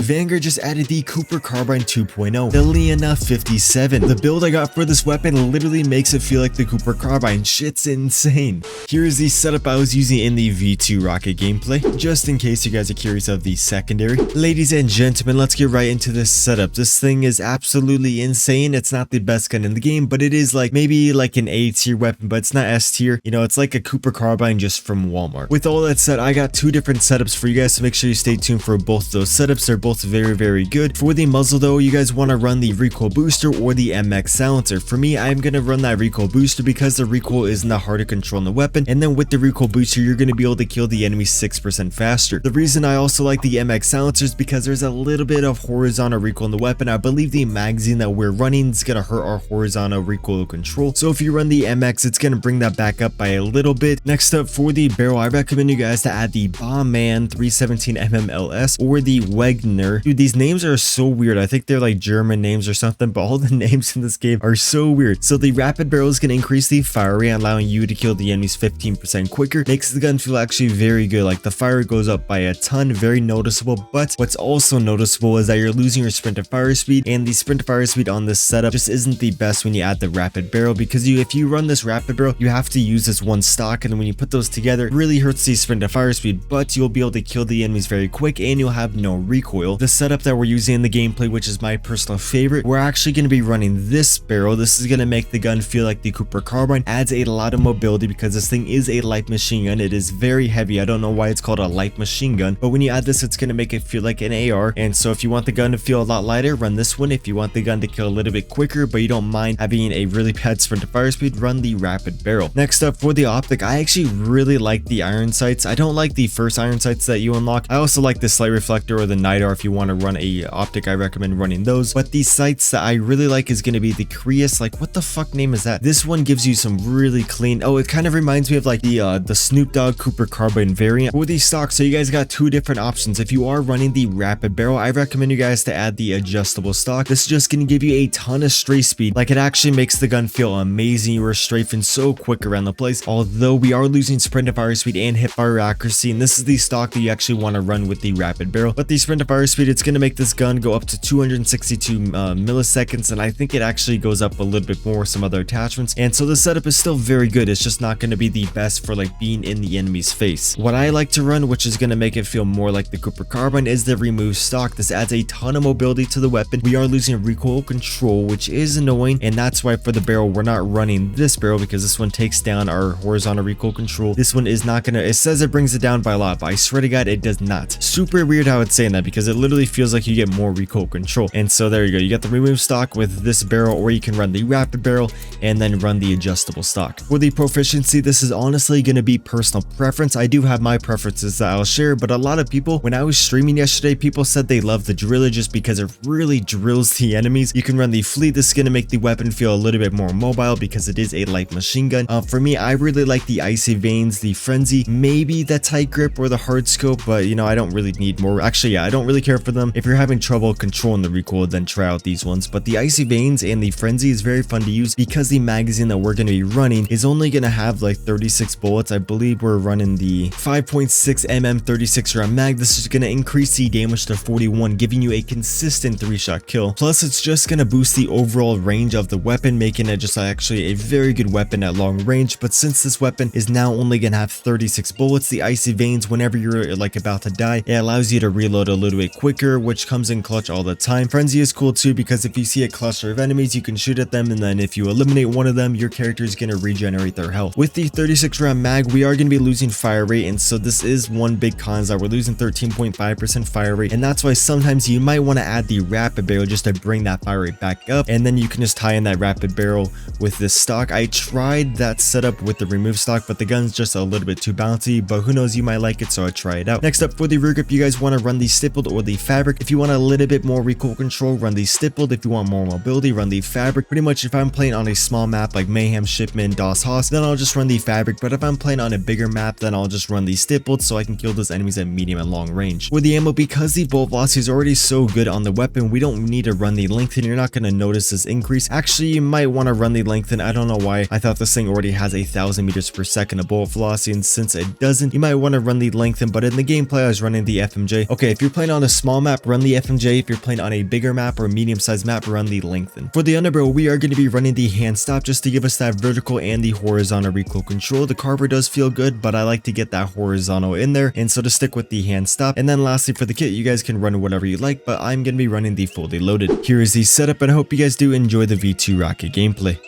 Vanguard just added the Cooper Carbine 2.0, the LIENNA 57. The build I got for this weapon literally makes it feel like the Cooper Carbine. Shit's insane. Here's the setup I was using in the V2 rocket gameplay, just in case you guys are curious of the secondary. Ladies and gentlemen, let's get right into this setup. This thing is absolutely insane. It's not the best gun in the game, but it is like maybe like an A tier weapon, but it's not S tier. You know, it's like a Cooper Carbine just from Walmart. With all that said, I got two different setups for you guys, so make sure you stay tuned for both those setups. They're both very good. For the muzzle though, you guys want to run the recoil booster or the MX silencer. For me, I'm going to run that recoil booster because the recoil is not hard to control in the weapon, and then with the recoil booster, you're going to be able to kill the enemy 6% faster. The reason I also like the MX silencer is because there's a little bit of horizontal recoil in the weapon. I believe the magazine that we're running is going to hurt our horizontal recoil control, so if you run the MX, it's going to bring that back up by a little bit. Next up, for the barrel, I recommend you guys to add the Bomb-Man 317mm LS or the Wegner. Dude, these names are so weird. I think they're like German names or something, but all the names in this game are so weird. So the rapid barrel is going to increase the fire rate, allowing you to kill the enemies 15% quicker. Makes the gun feel actually very good. Like the fire rate goes up by a ton, very noticeable. But what's also noticeable is that you're losing your sprint to fire speed, and the sprint to fire speed on this setup just isn't the best when you add the rapid barrel, because if you run this rapid barrel, you have to use this one stock, and then when you put those together, it really hurts the sprint to fire speed, but you'll be able to kill the enemies very quick and you'll have no recoil. The setup that we're using in the gameplay, which is my personal favorite, we're actually going to be running this barrel. This is going to make the gun feel like the Cooper Carbine, adds a lot of mobility because this thing is a light machine gun. It is very heavy. I don't know why it's called a light machine gun, but when you add this, it's going to make it feel like an AR. And so if you want the gun to feel a lot lighter, run this one. If you want the gun to kill a little bit quicker, but you don't mind having a really bad sprint to fire speed, run the rapid barrel. Next up, for the optic, I actually really like the iron sights. I don't like the first iron sights that you unlock. I also like the slight reflector or the NIDAR. If you want to run a optic, I recommend running those. But the sights that I really like is going to be the Creus. Like, what the fuck name is that? This one gives you some really clean. Oh, it kind of reminds me of like the Snoop Dogg Cooper Carbine variant for the stock. So you guys got two different options. If you are running the rapid barrel, I recommend you guys to add the adjustable stock. This is just going to give you a ton of strafe speed. Like, it actually makes the gun feel amazing. You are strafing so quick around the place, although we are losing sprint to fire speed and hip fire accuracy, and this is the stock that you actually want to run with the rapid barrel. But the sprint to fire speed, it's going to make this gun go up to 262 milliseconds, and I think it actually goes up a little bit more with some other attachments, and so the setup is still very good. It's just not going to be the best for like being in the enemy's face. What I like to run, which is going to make it feel more like the Cooper Carbine, is the remove stock. This adds a ton of mobility to the weapon. We are losing recoil control, which is annoying, and that's why for the barrel, we're not running this barrel, because this one takes down our horizontal recoil control. This one is not gonna, it says it brings it down by a lot, but I swear to God, it does not. Super weird how it's saying that, because it literally feels like you get more recoil control. And so there you go. You got the remove stock with this barrel, or you can run the rapid barrel and then run the adjustable stock. For the proficiency, this is honestly going to be personal preference. I do have my preferences that I'll share, but a lot of people, when I was streaming yesterday, people said they love the driller just because it really drills the enemies. You can run the fleet. This is going to make the weapon feel a little bit more mobile because it is a light machine gun. For me, I really like the icy veins, the frenzy, maybe the tight grip or the hard scope, but you know, I don't really need more. Actually, yeah, I don't really care for them. If you're having trouble controlling the recoil, then try out these ones. But the icy veins and the frenzy is very fun to use because the magazine that we're going to be running is only going to have like 36 bullets. I believe we're running the 5.6mm 36 round mag. This is going to increase the damage to 41, giving you a consistent 3-shot kill. Plus, it's just going to boost the overall range of the weapon, making it just actually a very good weapon at long range. But since this weapon is now only going to have 36 bullets, the icy veins, whenever you're like about to die, it allows you to reload a little bit quicker, which comes in clutch all the time. Frenzy is cool too, because if you see a cluster of enemies, you can shoot at them, and then if you eliminate one of them, your character is going to regenerate their health. With the 36 round mag, we are going to be losing fire rate, and so this is one big con, is that we're losing 13.5% fire rate, and that's why sometimes you might want to add the rapid barrel just to bring that fire rate back up, and then you can just tie in that rapid barrel with this stock. I tried that setup with the remove stock, but the gun's just a little bit too bouncy, but who knows, you might like it, so I'll try it out. Next up, for the rear grip, you guys want to run the stippled or the fabric. If you want a little bit more recoil control, run the stippled. If you want more mobility, run the fabric. Pretty much if I'm playing on a small map like Mayhem, Shipment, DOS Haas, then I'll just run the fabric, but if I'm playing on a bigger map, then I'll just run the stippled so I can kill those enemies at medium and long range. For the ammo, because the bolt velocity is already so good on the weapon, we don't need to run the lengthen. You're not going to notice this increase. Actually, you might want to run the lengthen. I don't know why. I thought this thing already has 1,000 meters per second of bolt velocity, and since it doesn't, you might want to run the lengthen, but in the gameplay, I was running the FMJ. Okay, if you're playing on a small map, run the FMJ. If you're playing on a bigger map or medium-sized map, run the lengthen. For the underbarrel, we are going to be running the hand stop just to give us that vertical and the horizontal recoil control. The carver does feel good, but I like to get that horizontal in there, and so to stick with the hand stop. And then lastly, for the kit, you guys can run whatever you like, but I'm going to be running the fully loaded. Here is the setup, and I hope you guys do enjoy the V2 rocket gameplay.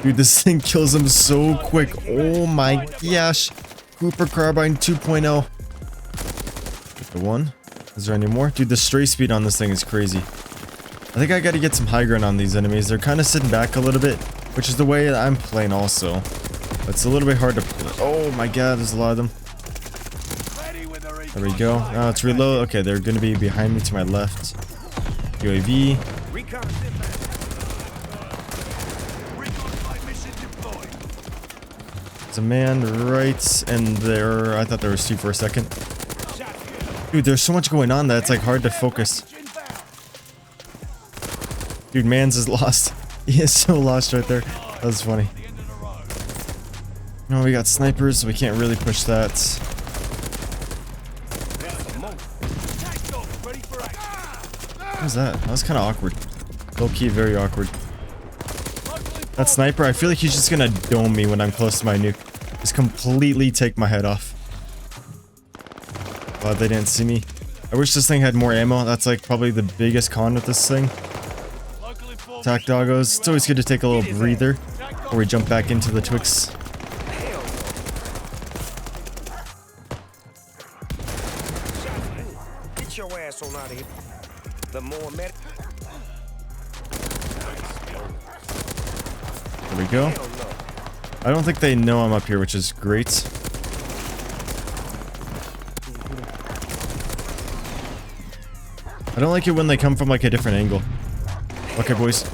Dude, this thing kills him so quick. Oh my gosh. Cooper Carbine 2.0. Get the one. Is there any more? Dude, the stray speed on this thing is crazy. I think I gotta get some high ground on these enemies. They're kind of sitting back a little bit, which is the way that I'm playing also. But it's a little bit hard to play. Oh my god, there's a lot of them. There we go. Oh, it's reload. Okay, they're gonna be behind me to my left. UAV. There's a man right and there. I thought there was two for a second. Dude, there's so much going on that it's like hard to focus. Dude, Mans is lost. He is so lost right there. That was funny. No, we got snipers, so we can't really push that. What was that? That was kind of awkward. Low key, very awkward. That sniper, I feel like he's just gonna dome me when I'm close to my nuke. Just completely take my head off. Glad they didn't see me. I wish this thing had more ammo. That's like probably the biggest con with this thing. Attack doggos. It's always good to take a little breather before we jump back into the Twix. Get your ass on out of here. The more medic. There we go. I don't think they know I'm up here, which is great. I don't like it when they come from like a different angle. Okay, boys.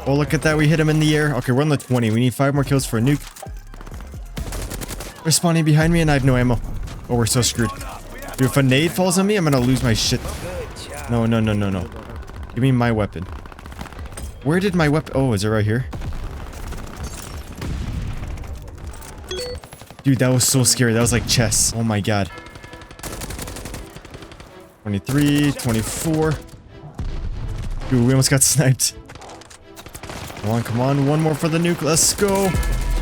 Oh, look at that. We hit him in the air. Okay, we're on the 20. We need 5 more kills for a nuke. They're spawning behind me and I have no ammo. Oh, we're so screwed. Dude, if a nade falls on me, I'm gonna lose my shit. No, no, no, no, no. Give me my weapon. Where did my weapon... Oh, is it right here? Dude, that was so scary. That was like chess. Oh my god. 23, 24. Dude, we almost got sniped. Come on, come on. One more for the nuke. Let's go.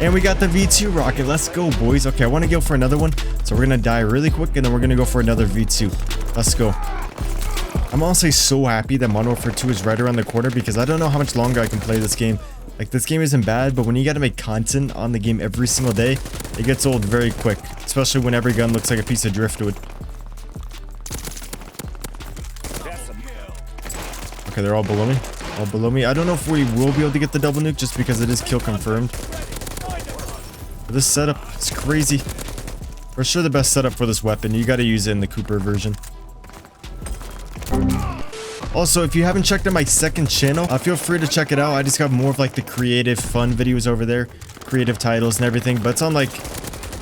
And we got the V2 rocket. Let's go, boys. Okay, I want to go for another one. So we're going to die really quick, and then we're going to go for another V2. Let's go. I'm honestly so happy that Modern Warfare 2 is right around the corner because I don't know how much longer I can play this game. Like, this game isn't bad, but when you got to make content on the game every single day, it gets old very quick. Especially when every gun looks like a piece of driftwood. Okay, they're all below me. All below me. I don't know if we will be able to get the double nuke just because it is kill confirmed. But this setup is crazy. For sure the best setup for this weapon. You got to use it in the Cooper version. Also, if you haven't checked out my second channel, feel free to check it out. I just got more of like the creative fun videos over there. Creative titles and everything. But it's on like...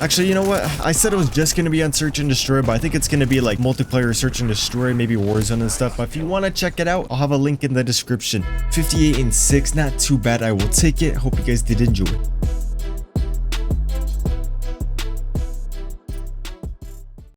Actually, you know what? I said it was just going to be on Search and Destroy, but I think it's going to be like multiplayer Search and Destroy, maybe Warzone and stuff. But if you want to check it out, I'll have a link in the description. 58 and 6, not too bad. I will take it. Hope you guys did enjoy.